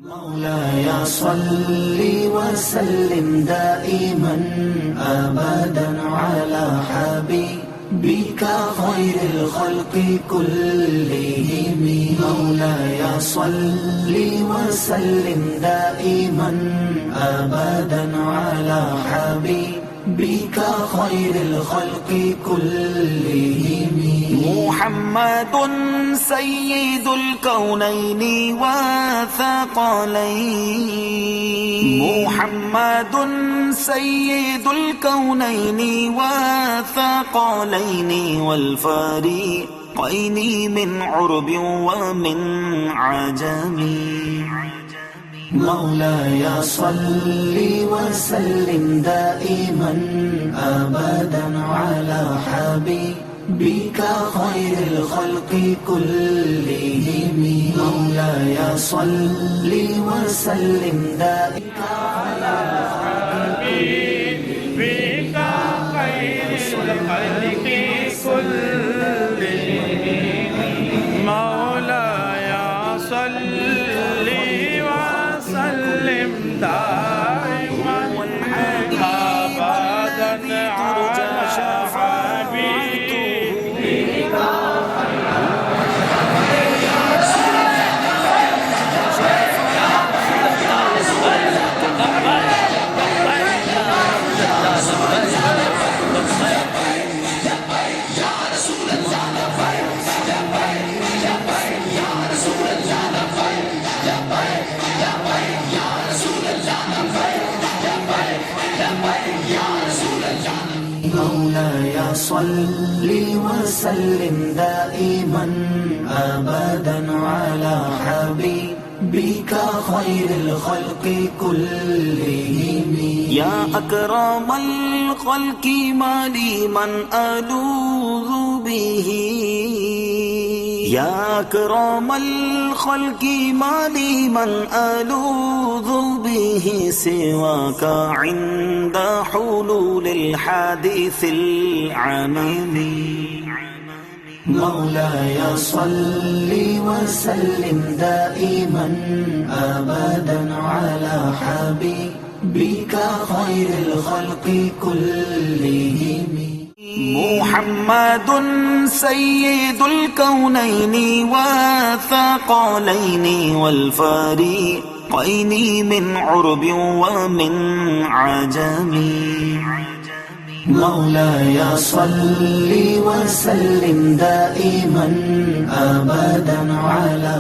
مولاي صل وسلم دائما أبدا على حبيبك خير الخلق كلهم. مولاي صل وسلم دائما أبدا على حبيبك خير الخلق كلهم. محمد سيد الكونين والثقلين. محمد سيد الكونين والثقلين والفريقين من عرب ومن عجم. مولاي صل وسلم دائما أبدا على حبيبك خير الخلق كلهم. مولاي صل وسلم دائما على حبيبك خير الخلق كلهم. مولاي صل وسلم دائما أبدا على مولاي صل وسلم دائما أبدا على حبيبك خير الخلق كلهم. يا أكرم الخلق ما لي من ألوذ به. يا أكرم الخلق ما لي من ألوذ به سواك عند حلول الحادث العمم. مولاي صل وسلم دائما أبدا على حبيبك خير الخلق كلهم. محمد سيد الكونين والثقلين والفريقين من عرب ومن عجم. مولاي صل وسلم دائما أبدا على